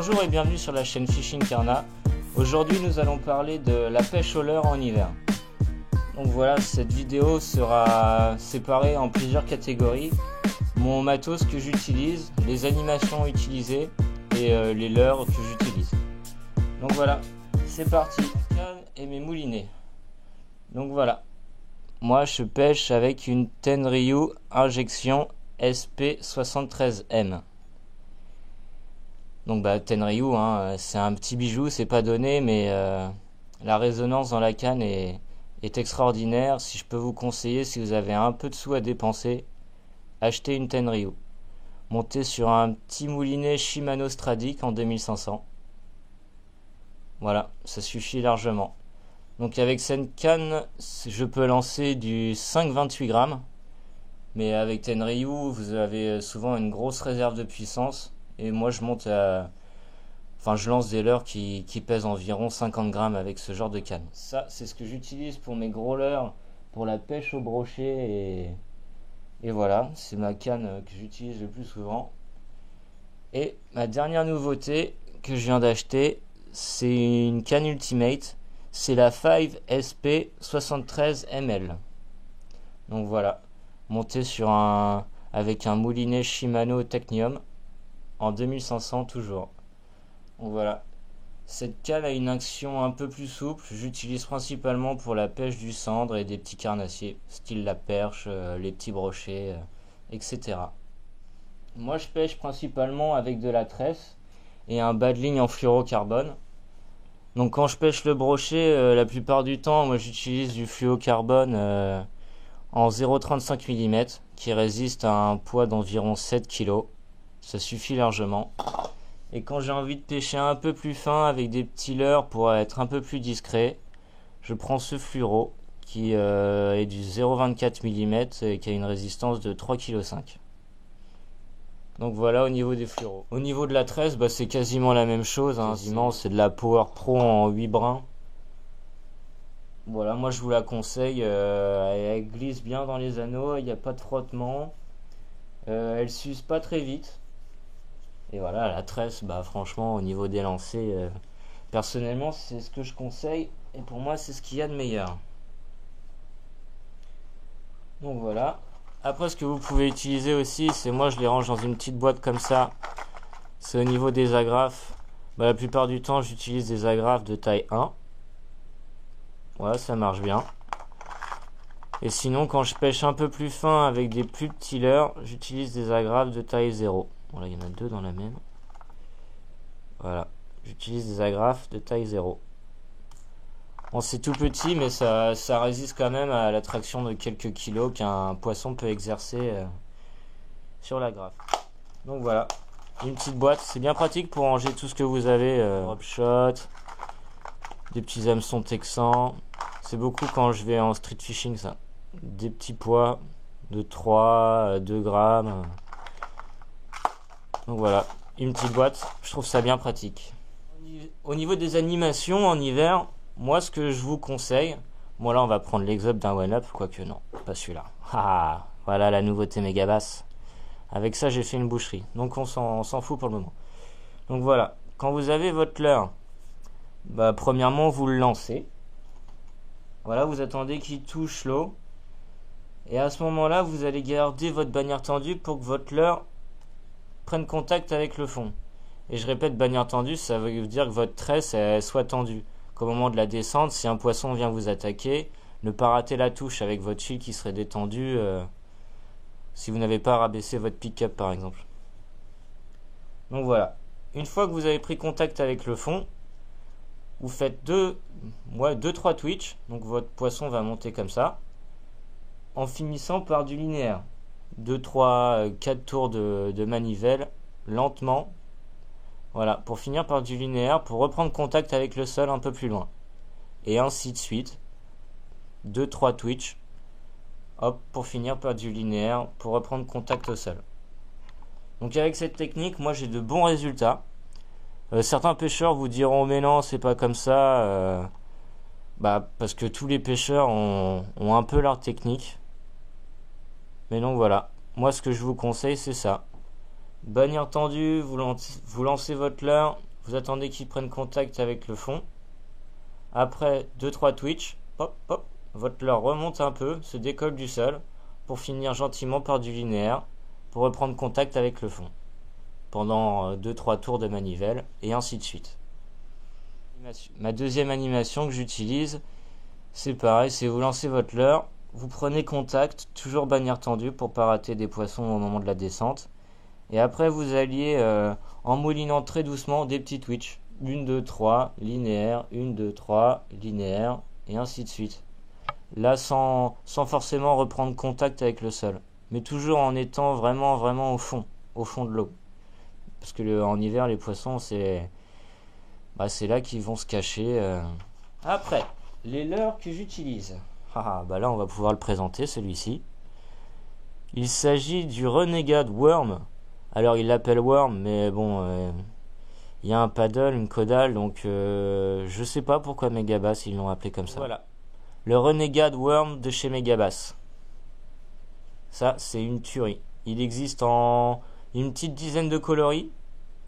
Bonjour et bienvenue sur la chaîne Fishing Karna. Aujourd'hui nous allons parler de la pêche au leurre en hiver. Donc voilà, cette vidéo sera séparée en plusieurs catégories. Mon matos que j'utilise, les animations utilisées et les leurres que j'utilise. Donc voilà, c'est parti. Canne et mes moulinets. Donc voilà, moi je pêche avec une Tenryu injection SP73M. Donc Tenryu, c'est un petit bijou, c'est pas donné, mais la résonance dans la canne est extraordinaire. Si je peux vous conseiller, si vous avez un peu de sous à dépenser, achetez une Tenryu. Montez sur un petit moulinet Shimano Stradic en 2500. Voilà, ça suffit largement. Donc avec cette canne, je peux lancer du 5,28 grammes. Mais avec Tenryu, vous avez souvent une grosse réserve de puissance. Et moi, je monte je lance des leurres qui pèsent environ 50 grammes avec ce genre de canne. Ça, c'est ce que j'utilise pour mes gros leurres, pour la pêche au brochet. Et voilà, c'est ma canne que j'utilise le plus souvent. Et ma dernière nouveauté que je viens d'acheter, c'est une canne Ultimate. C'est la 5SP73ml. Donc voilà, montée avec un moulinet Shimano Technium en 2500 toujours. Donc voilà, cette canne a une action un peu plus souple. J'utilise principalement pour la pêche du cendre et des petits carnassiers, style la perche, les petits brochets, etc. Moi je pêche principalement avec de la tresse et un bas de ligne en fluorocarbone. Donc quand je pêche le brochet, la plupart du temps, moi j'utilise du fluorocarbone en 0,35 mm qui résiste à un poids d'environ 7 kg. Ça suffit largement. Et quand j'ai envie de pêcher un peu plus fin avec des petits leurres pour être un peu plus discret, je prends ce fluoro qui est du 0,24 mm et qui a une résistance de 3,5 kg. Donc voilà au niveau des fluoros. Au niveau de la tresse, c'est quasiment la même chose. Quasiment, c'est de la Power Pro en 8 brins. Voilà, moi je vous la conseille. Elle glisse bien dans les anneaux, il n'y a pas de frottement. Elle s'use pas très vite. Et voilà, la tresse, franchement, au niveau des lancers, personnellement, c'est ce que je conseille. Et pour moi, c'est ce qu'il y a de meilleur. Donc voilà. Après, ce que vous pouvez utiliser aussi, c'est moi, je les range dans une petite boîte comme ça. C'est au niveau des agrafes. La plupart du temps, j'utilise des agrafes de taille 1. Voilà, ça marche bien. Et sinon, quand je pêche un peu plus fin avec des plus petits leurres, j'utilise des agrafes de taille 0. Voilà, il y en a deux dans la même. Voilà, j'utilise des agrafes de taille 0. Bon, c'est tout petit, mais ça résiste quand même à l'attraction de quelques kilos qu'un poisson peut exercer sur l'agrafe. Donc voilà, une petite boîte, c'est bien pratique pour ranger tout ce que vous avez. Drop shot, des petits hameçons texans. C'est beaucoup quand je vais en street fishing, ça. Des petits pois de 3 à 2 grammes. Donc voilà, une petite boîte, je trouve ça bien pratique. Au niveau des animations en hiver, moi ce que je vous conseille, là on va prendre l'exemple d'un one-up, quoique non, pas celui-là. Voilà la nouveauté méga basse. Avec ça j'ai fait une boucherie, donc on s'en fout pour le moment. Donc voilà, quand vous avez votre leurre, premièrement vous le lancez. Voilà, vous attendez qu'il touche l'eau. Et à ce moment-là, vous allez garder votre bannière tendue pour que votre leurre prenne contact avec le fond. Et je répète, bannière tendue, ça veut dire que votre tresse soit tendue. Qu'au moment de la descente, si un poisson vient vous attaquer, ne pas rater la touche avec votre fil qui serait détendu si vous n'avez pas rabaissé votre pick-up par exemple. Donc voilà. Une fois que vous avez pris contact avec le fond, vous faites 2-3 twitch. Donc votre poisson va monter comme ça. En finissant par du linéaire. 2-3-4 tours de manivelle lentement. Voilà, pour finir par du linéaire, pour reprendre contact avec le sol un peu plus loin. Et ainsi de suite. 2-3 twitch. Hop, pour finir par du linéaire, pour reprendre contact au sol. Donc avec cette technique, moi j'ai de bons résultats. Certains pêcheurs vous diront mais non, c'est pas comme ça. Parce que tous les pêcheurs ont un peu leur technique. Mais donc voilà, moi ce que je vous conseille c'est ça. Bannière tendue, vous lancez votre leurre, vous attendez qu'ils prennent contact avec le fond. Après 2-3 twitch, hop, hop, votre leurre remonte un peu, se décolle du sol, pour finir gentiment par du linéaire, pour reprendre contact avec le fond. Pendant 2-3 tours de manivelle, et ainsi de suite. Ma deuxième animation que j'utilise, c'est pareil, c'est vous lancez votre leurre, vous prenez contact, toujours bannière tendue pour pas rater des poissons au moment de la descente. Et après vous alliez en moulinant très doucement des petits twitch. 1, 2, 3, linéaire, 1, 2, 3, linéaire, et ainsi de suite. Là sans forcément reprendre contact avec le sol. Mais toujours en étant vraiment au fond de l'eau. Parce que en hiver, les poissons, c'est là qu'ils vont se cacher. Après, les leurres que j'utilise. Là, on va pouvoir le présenter, celui-ci. Il s'agit du Renegade Worm. Alors, il l'appelle Worm, mais bon, il y a un paddle, une caudale, donc je sais pas pourquoi Megabass, ils l'ont appelé comme ça. Voilà. Le Renegade Worm de chez Megabass. Ça, c'est une tuerie. Il existe en une petite dizaine de coloris.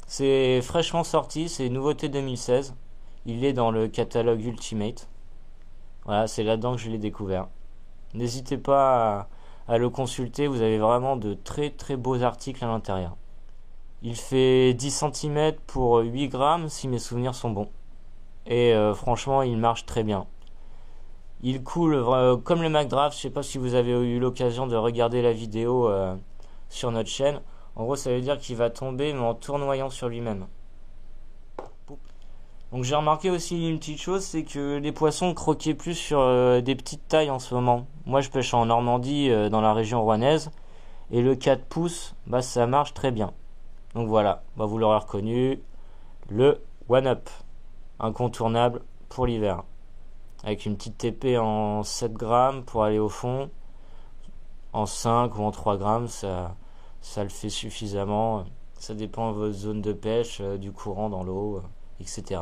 C'est fraîchement sorti, c'est nouveauté 2016. Il est dans le catalogue Ultimate. Voilà, c'est là-dedans que je l'ai découvert. N'hésitez pas à le consulter, vous avez vraiment de très beaux articles à l'intérieur. Il fait 10 cm pour 8 grammes si mes souvenirs sont bons. Et franchement, il marche très bien. Il coule comme le McDraft. Je sais pas si vous avez eu l'occasion de regarder la vidéo sur notre chaîne. En gros, ça veut dire qu'il va tomber mais en tournoyant sur lui-même. Donc j'ai remarqué aussi une petite chose, c'est que les poissons croquaient plus sur des petites tailles en ce moment. Moi je pêche en Normandie, dans la région rouennaise, et le 4 pouces, ça marche très bien. Donc voilà, vous l'aurez reconnu, le One Up, incontournable pour l'hiver. Avec une petite TP en 7 grammes pour aller au fond, en 5 ou en 3 grammes, ça le fait suffisamment. Ça dépend de votre zone de pêche, du courant dans l'eau, etc.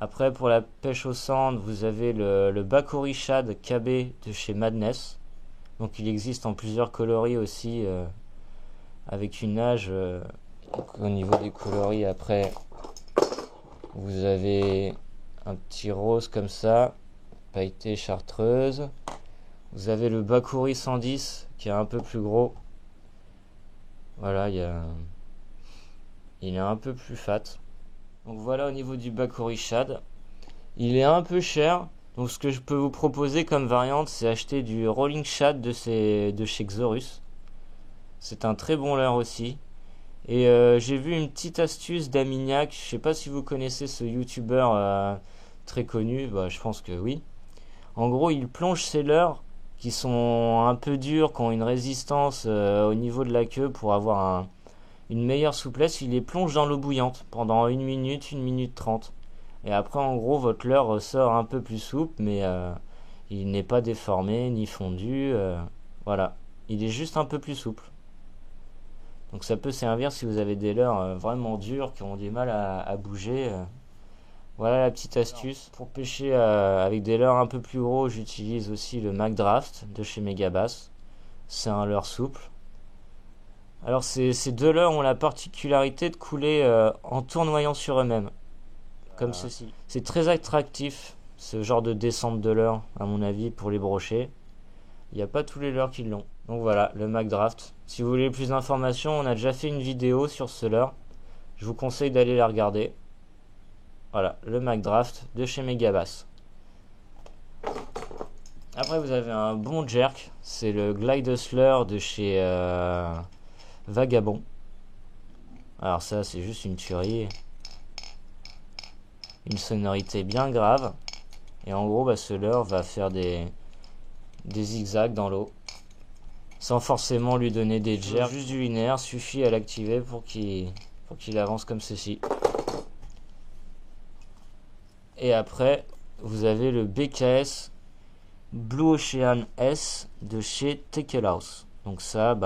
Après, pour la pêche au sand, vous avez le Bakori Shad KB de chez Madness. Donc il existe en plusieurs coloris aussi, avec une nage. Au niveau des coloris, après, vous avez un petit rose comme ça, pailleté chartreuse. Vous avez le Bakori 110 qui est un peu plus gros. Voilà, il est un peu plus fat. Donc voilà au niveau du Bakori Shad. Il est un peu cher. Donc ce que je peux vous proposer comme variante, c'est acheter du Rolling Shad de chez Xorus. C'est un très bon leurre aussi. Et j'ai vu une petite astuce d'Amignac. Je sais pas si vous connaissez ce youtubeur très connu. Je pense que oui. En gros, il plonge ses leurres qui sont un peu durs, qui ont une résistance au niveau de la queue pour avoir une meilleure souplesse. Il les plonge dans l'eau bouillante pendant 1 minute, 1 minute 30. Et après, en gros, votre leurre ressort un peu plus souple, mais il n'est pas déformé ni fondu. Voilà, il est juste un peu plus souple. Donc ça peut servir si vous avez des leurres vraiment durs qui ont du mal à bouger. Voilà la petite astuce. Pour pêcher avec des leurres un peu plus gros, j'utilise aussi le McDraft de chez Megabass. C'est un leurre souple. Alors ces deux leurres ont la particularité de couler en tournoyant sur eux-mêmes. Comme ceci. C'est très attractif, ce genre de descente de leurre, à mon avis, pour les brocher. Il n'y a pas tous les leurres qui l'ont. Donc voilà, le McDraft. Si vous voulez plus d'informations, on a déjà fait une vidéo sur ce leurre. Je vous conseille d'aller la regarder. Voilà, le McDraft de chez Megabass. Après, vous avez un bon jerk. C'est le Glide Hustler de chez Vagabond. Alors ça, c'est juste une tuerie. Une sonorité bien grave. Et en gros, ce leurre va faire des zigzags dans l'eau. Sans forcément lui donner des jerks. Juste du linéaire suffit à l'activer pour qu'il avance comme ceci. Et après, vous avez le BKS Blue Ocean S de chez Tacklehouse. Donc ça,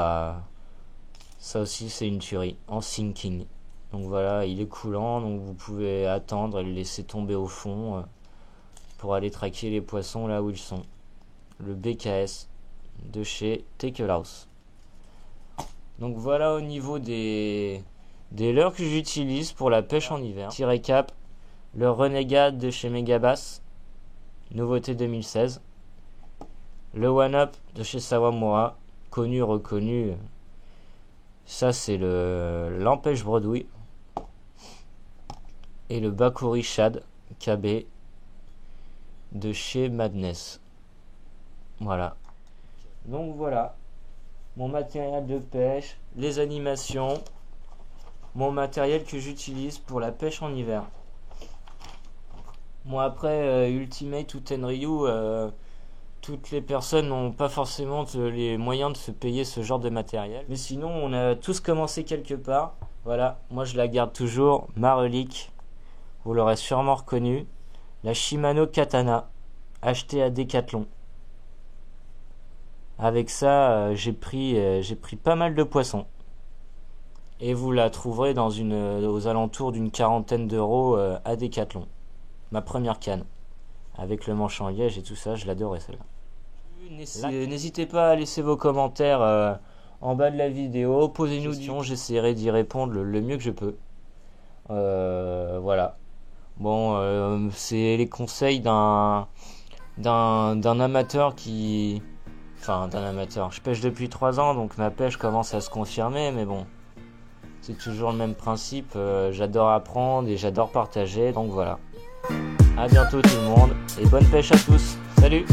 ça aussi c'est une tuerie en sinking. Donc voilà, il est coulant, donc vous pouvez attendre et le laisser tomber au fond pour aller traquer les poissons là où ils sont. Le BKS de chez Tacklehouse. Donc voilà au niveau des Des leurres que j'utilise pour la pêche en hiver. Petit récap, le Renegade de chez Megabass, nouveauté 2016. Le One Up de chez Sawamura, connu, reconnu. Ça c'est l'Empêche Bredouille. Et le Bakuri Shad KB de chez Madness. Voilà. Donc voilà. Mon matériel de pêche, les animations, mon matériel que j'utilise pour la pêche en hiver. Bon après Ultimate ou Tenryu, toutes les personnes n'ont pas forcément les moyens de se payer ce genre de matériel. Mais sinon on a tous commencé quelque part. Voilà, moi je la garde toujours, ma relique. Vous l'aurez sûrement reconnu, la Shimano Katana, achetée à Decathlon. Avec ça, j'ai pris pas mal de poissons. Et vous la trouverez aux alentours d'une 40aine d'euros à Decathlon. Ma première canne. Avec le manche en liège et tout ça, je l'adorais celle-là. N'hésitez pas à laisser vos commentaires en bas de la vidéo. Posez-nous des questions, j'essaierai d'y répondre le mieux que je peux. Voilà. Bon, c'est les conseils d'un amateur qui... Enfin, d'un amateur. Je pêche depuis 3 ans, donc ma pêche commence à se confirmer, mais bon. C'est toujours le même principe. J'adore apprendre et j'adore partager, donc voilà. A bientôt tout le monde, et bonne pêche à tous. Salut!